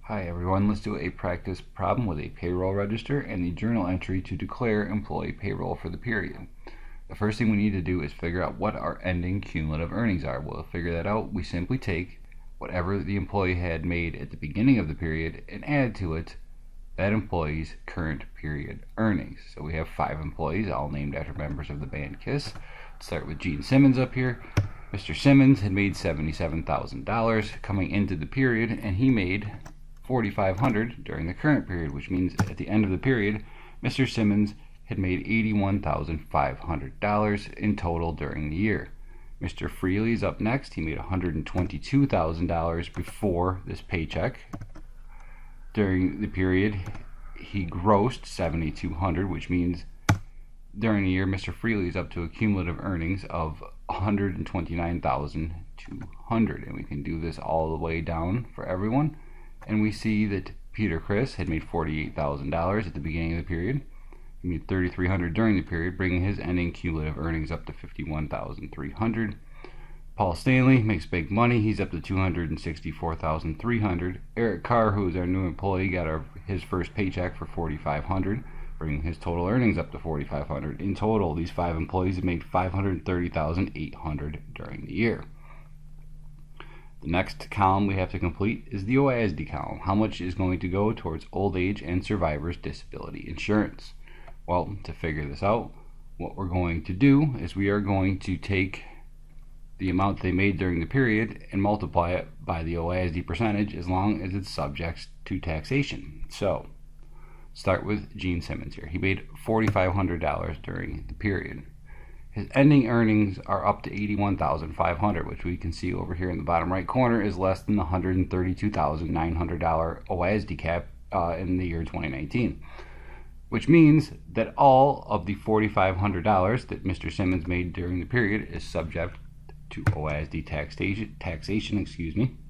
Hi everyone, let's do a practice problem with a payroll register and the journal entry to declare employee payroll for the period. The first thing we need to do is figure out what our ending cumulative earnings are. We'll figure that out. We simply take whatever the employee had made at the beginning of the period and add to it that employee's current period earnings. So we have 5 employees, all named after members of the band KISS. Let's start with Gene Simmons up here. Mr. Simmons had made $77,000 coming into the period, and he made $4,500 during the current period, which means at the end of the period, Mr. Simmons had made $81,500 in total during the year. Mr. Freely's up next. He made $122,000 before this paycheck. During the period, he grossed $7,200, which means during the year, Mr. Freely's up to a cumulative earnings of $129,200, and we can do this all the way down for everyone. And we see that Peter Chris had made $48,000 at the beginning of the period. He made $3,300 during the period, bringing his ending cumulative earnings up to $51,300. Paul Stanley makes big money. He's up to $264,300. Eric Carr, who is our new employee, got his first paycheck for $4,500, bringing his total earnings up to $4,500. In total, these 5 employees have made $530,800 during the year. The next column we have to complete is the OASD column. How much is going to go towards old age and survivors disability insurance? Well, to figure this out, what we're going to do is we are going to take the amount they made during the period and multiply it by the OASD percentage as long as it's subject to taxation. So, start with Gene Simmons here. He made $4,500 during the period. His ending earnings are up to $81,500, which we can see over here in the bottom right corner is less than the $132,900 OASD cap in the year 2019. Which means that all of the $4,500 that Mr. Simmons made during the period is subject to OASD taxation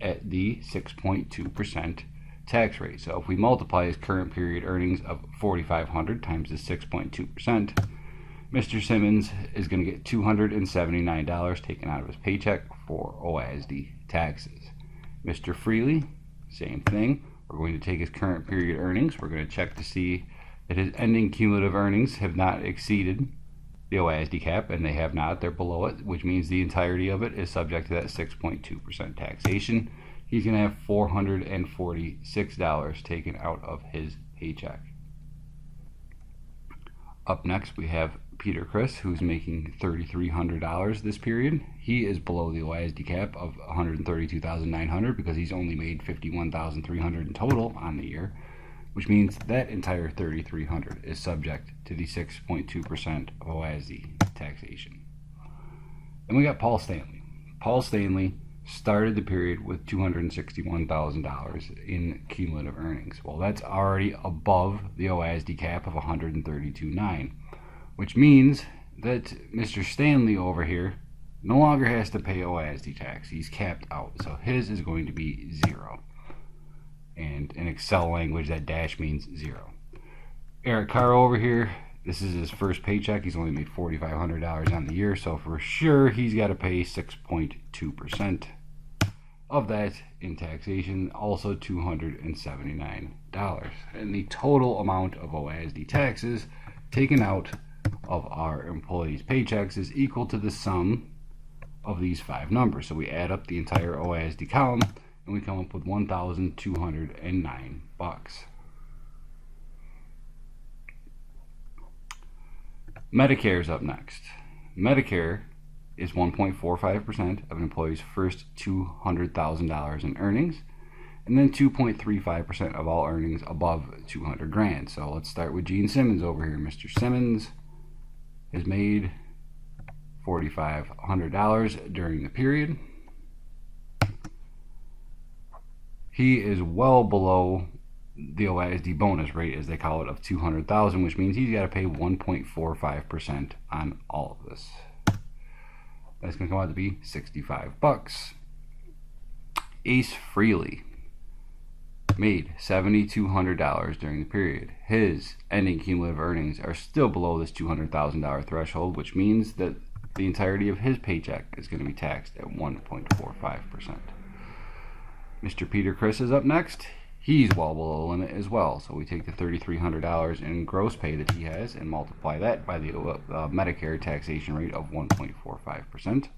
at the 6.2% tax rate. So if we multiply his current period earnings of $4,500 times the 6.2%, Mr. Simmons is going to get $279 taken out of his paycheck for OASD taxes. Mr. Freely, same thing. We're going to take his current period earnings. We're going to check to see that his ending cumulative earnings have not exceeded the OASD cap, and they have not. They're below it, which means the entirety of it is subject to that 6.2% taxation. He's going to have $446 taken out of his paycheck. Up next, we have Peter Chris, who's making $3,300 this period. He is below the OASD cap of $132,900 because he's only made $51,300 in total on the year, which means that entire $3,300 is subject to the 6.2% of OASD taxation. Then we got Paul Stanley. Paul Stanley started the period with $261,000 in cumulative earnings. Well, that's already above the OASD cap of $132,900, which means that Mr. Stanley over here no longer has to pay OASD tax. He's capped out, so his is going to be 0. And in Excel language, that dash means 0. Eric Carr over here, this is his first paycheck. He's only made $4,500 on the year, so for sure he's got to pay 6.2% of that in taxation, also $279. And the total amount of OASD taxes taken out of our employees' paychecks is equal to the sum of these 5 numbers. So we add up the entire OASD column and we come up with $1,209. Medicare is up next. Medicare is 1.45% of an employee's first $200,000 in earnings, and then 2.35% of all earnings above $200,000. So let's start with Gene Simmons over here. Mr. Simmons has made $4,500 during the period. He is well below the OASD bonus rate, as they call it, of $200,000, which means he's got to pay 1.45% on all of this. That's going to come out to be $65. Ace Freely made $7,200 during the period. His ending cumulative earnings are still below this $200,000 threshold, which means that the entirety of his paycheck is going to be taxed at 1.45%. Mr. Peter Chris is up next. he's well below the limit as well. So we take the $3,300 in gross pay that he has and multiply that by the Medicare taxation rate of 1.45%.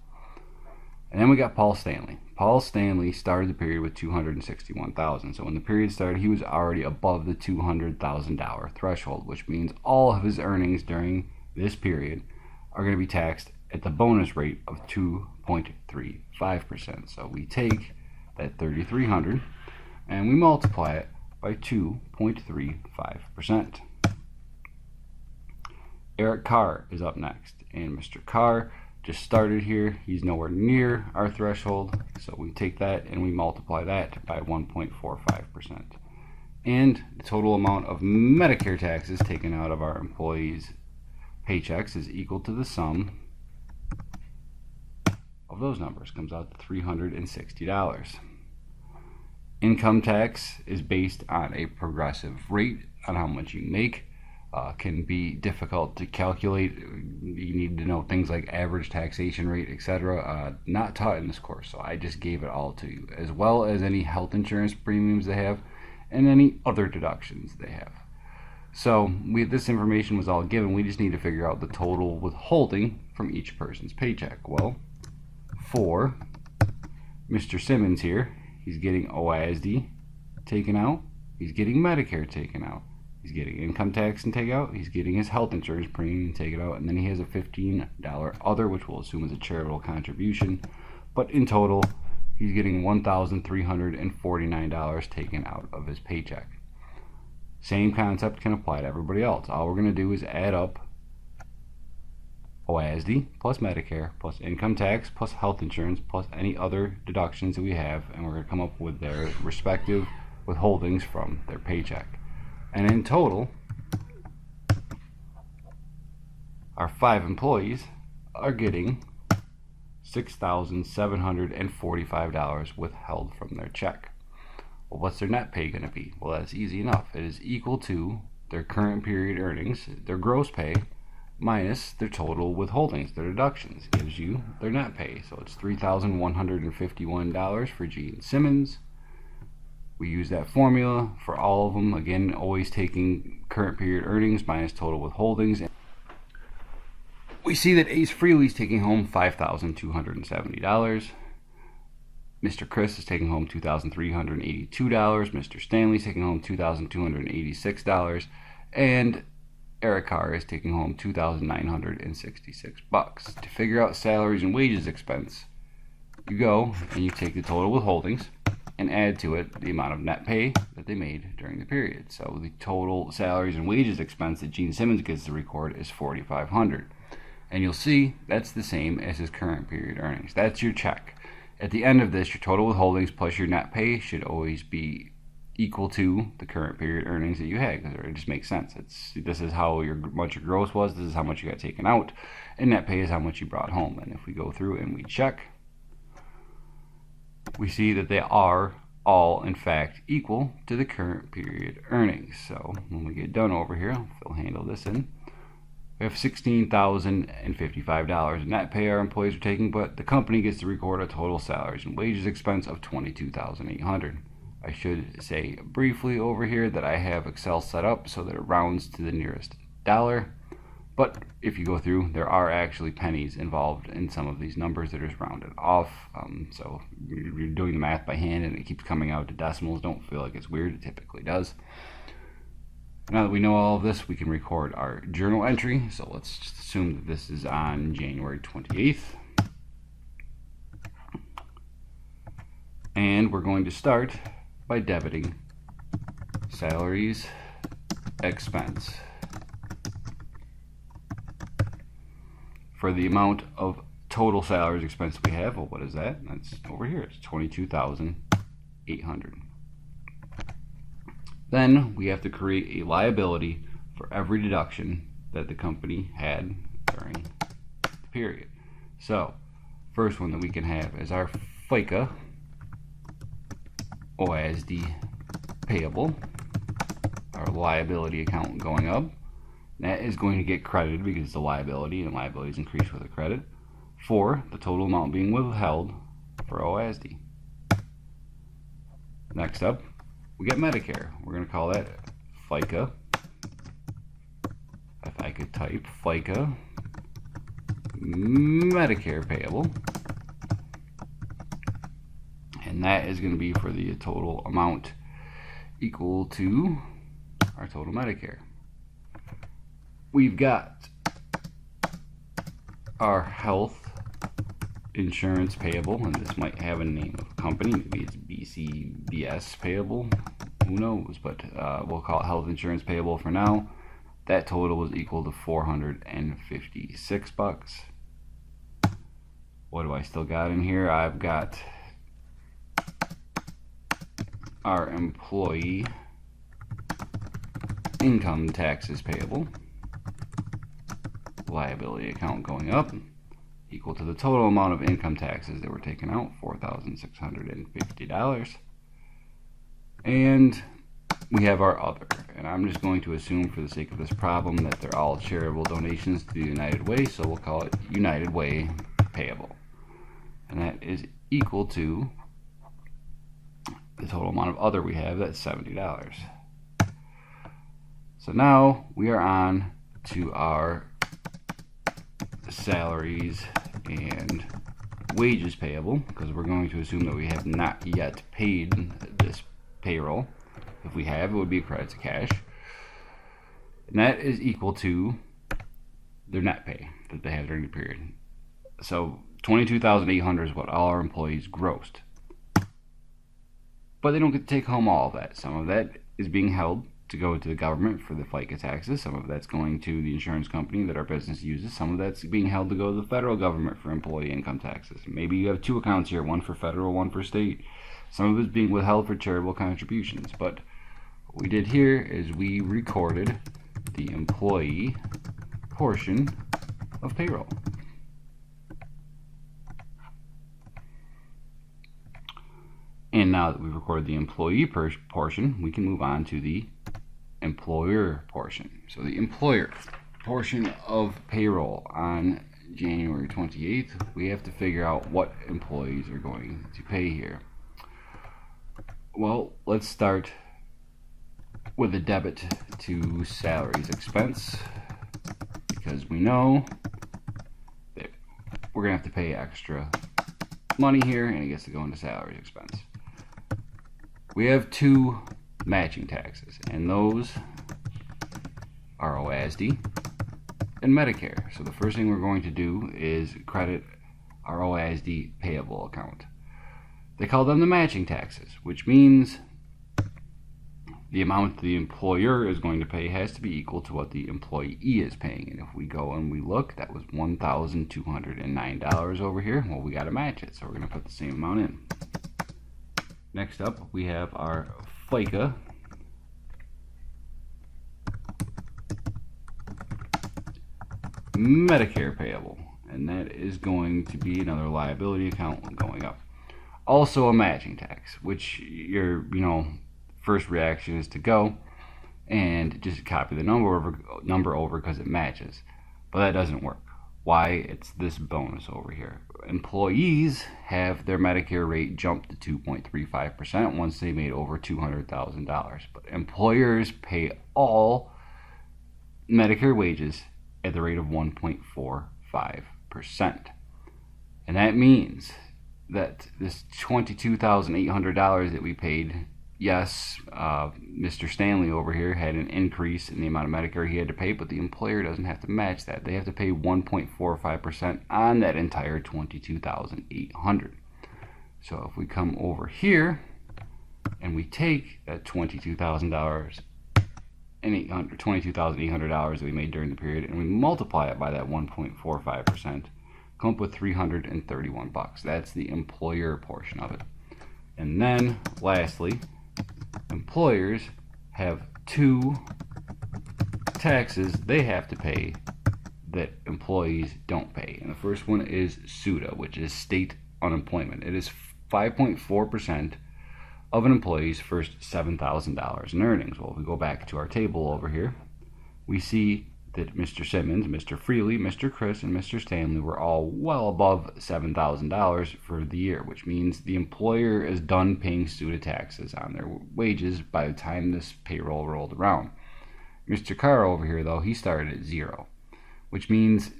And then we got Paul Stanley. Paul Stanley started the period with $261,000. So when the period started, he was already above the $200,000 threshold, which means all of his earnings during this period are going to be taxed at the bonus rate of 2.35%. So we take that $3,300 and we multiply it by 2.35%. Eric Carr is up next, and Mr. Carr just started here. He's nowhere near our threshold, so we take that and we multiply that by 1.45%. And the total amount of Medicare taxes taken out of our employees' paychecks is equal to the sum of those numbers. Comes out to $360. Income tax is based on a progressive rate on how much you make. Can be difficult to calculate. You need to know things like average taxation rate, etc. Not taught in this course, so I just gave it all to you, as well as any health insurance premiums they have and any other deductions they have. So this information was all given. We just need to figure out the total withholding from each person's paycheck. Well, for Mr. Simmons here, he's getting OASD taken out, he's getting Medicare taken out, he's getting income tax and take out, he's getting his health insurance premium and take it out, and then he has a $15 other, which we'll assume is a charitable contribution. But in total, he's getting $1,349 taken out of his paycheck. Same concept can apply to everybody else. All we're going to do is add up OASD plus Medicare plus income tax plus health insurance plus any other deductions that we have, and we're going to come up with their respective withholdings from their paycheck. And in total, our 5 employees are getting $6,745 withheld from their check. Well, what's their net pay going to be? Well, that's easy enough. It is equal to their current period earnings, their gross pay, minus their total withholdings, their deductions, gives you their net pay. So it's $3,151 for Gene Simmons. We use that formula for all of them. Again, always taking current period earnings minus total withholdings. We see that Ace Frehley's taking home $5,270. Mr. Chris is taking home $2,382. Mr. Stanley's taking home $2,286. And Eric Carr is taking home $2,966. To figure out salaries and wages expense, you go and you take the total withholdings and add to it the amount of net pay that they made during the period. So the total salaries and wages expense that Gene Simmons gets to record is $4,500. And you'll see that's the same as his current period earnings. That's your check. At the end of this, your total withholdings plus your net pay should always be equal to the current period earnings that you had, because it just makes sense. This is how much your gross was, this is how much you got taken out, and net pay is how much you brought home. And if we go through and we check, we see that they are all in fact equal to the current period earnings. So when we get done over here, I'll handle this in. We have $16,055 in net pay our employees are taking, but the company gets to record a total salaries and wages expense of $22,800. I should say briefly over here that I have Excel set up so that it rounds to the nearest dollar. But if you go through, there are actually pennies involved in some of these numbers that are just rounded off. So you're doing the math by hand and it keeps coming out to decimals. Don't feel like it's weird. It typically does. Now that we know all of this, we can record our journal entry. So let's just assume that this is on January 28th. And we're going to start by debiting salaries expense for the amount of total salaries expense we have. Well, what is that? That's over here. It's $22,800. Then we have to create a liability for every deduction that the company had during the period. So, first one that we can have is our FICA OASD payable, our liability account going up. That is going to get credited because it's a liability, and liabilities increase with a credit, for the total amount being withheld for OASD. Next up, we get Medicare. We're going to call that FICA. If I could type FICA Medicare payable. And that is going to be for the total amount equal to our total Medicare. We've got our health insurance payable, and this might have a name of a company. Maybe it's BCBS payable. Who knows? But we'll call it health insurance payable for now. That total was equal to $456. What do I still got in here? I've got our employee income taxes payable, liability account going up, equal to the total amount of income taxes that were taken out, $4,650. And we have our other, and I'm just going to assume for the sake of this problem that they're all charitable donations to the United Way, so we'll call it United Way payable. And that is equal to the total amount of other we have, that's $70. So now we are on to our salaries and wages payable, because we're going to assume that we have not yet paid this payroll. If we have, it would be a credit to cash. And that is equal to their net pay that they have during the period. So $22,800 is what all our employees grossed. But they don't get to take home all of that. Some of that is being held to go to the government for the FICA taxes. Some of that's going to the insurance company that our business uses. Some of that's being held to go to the federal government for employee income taxes. Maybe you have two accounts here, one for federal, one for state. Some of it's being withheld for charitable contributions. But what we did here is we recorded the employee portion of payroll. And now that we've recorded the employee portion, we can move on to the employer portion. So the employer portion of payroll on January 28th, we have to figure out what employees are going to pay here. Well, let's start with a debit to salaries expense, because we know that we're going to have to pay extra money here, and it gets to go into salaries expense. We have two matching taxes, and those are OASD and Medicare. So the first thing we're going to do is credit our OASD payable account. They call them the matching taxes, which means the amount the employer is going to pay has to be equal to what the employee is paying. And if we go and we look, that was $1,209 over here. Well, we got to match it, so we're going to put the same amount in. Next up, we have our FICA Medicare payable, and that is going to be another liability account going up. Also a matching tax, which your first reaction is to go and just copy the number over because it matches, but that doesn't work. Why? It's this bonus over here. Employees have their Medicare rate jumped to 2.35% once they made over $200,000, but employers pay all Medicare wages at the rate of 1.45%. And that means that this $22,800 that we paid, yes, Mr. Stanley over here had an increase in the amount of Medicare he had to pay, but the employer doesn't have to match that. They have to pay 1.45% on that entire $22,800. So if we come over here and we take that $22,800 that we made during the period, and we multiply it by that 1.45%, come up with $331. That's the employer portion of it. And then lastly, employers have two taxes they have to pay that employees don't pay. And the first one is SUTA, which is state unemployment. It is 5.4% of an employee's first $7,000 in earnings. Well, if we go back to our table over here, we see that Mr. Simmons, Mr. Freely, Mr. Chris, and Mr. Stanley were all well above $7,000 for the year, which means the employer is done paying SUTA taxes on their wages by the time this payroll rolled around. Mr. Carr over here, though, he started at zero, which means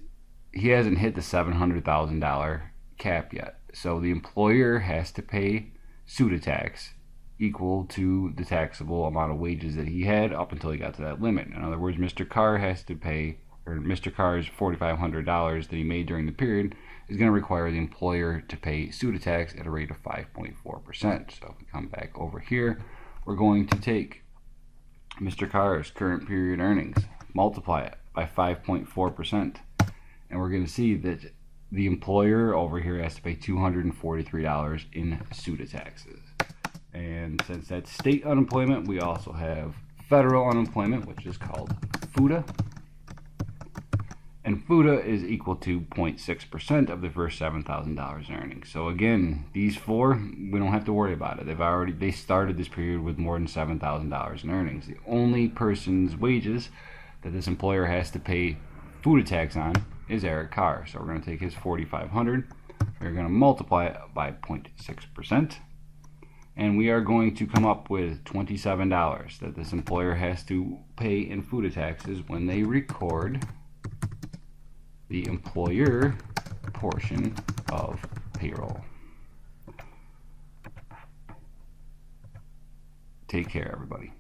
he hasn't hit the $700,000 cap yet. So the employer has to pay SUTA tax equal to the taxable amount of wages that he had up until he got to that limit. In other words, Mr. Carr has to pay, or Mr. Carr's $4,500 that he made during the period is going to require the employer to pay SUTA tax at a rate of 5.4%. So if we come back over here, we're going to take Mr. Carr's current period earnings, multiply it by 5.4%, and we're going to see that the employer over here has to pay $243 in SUTA taxes. And since that's state unemployment, we also have federal unemployment, which is called FUTA. And FUTA is equal to 0.6% of the first $7,000 in earnings. So again, these four, we don't have to worry about it. They started this period with more than $7,000 in earnings. The only person's wages that this employer has to pay FUTA tax on is Eric Carr. So we're going to take his $4,500. We're going to multiply it by 0.6%. And we are going to come up with $27 that this employer has to pay in FUTA taxes when they record the employer portion of payroll. Take care, everybody.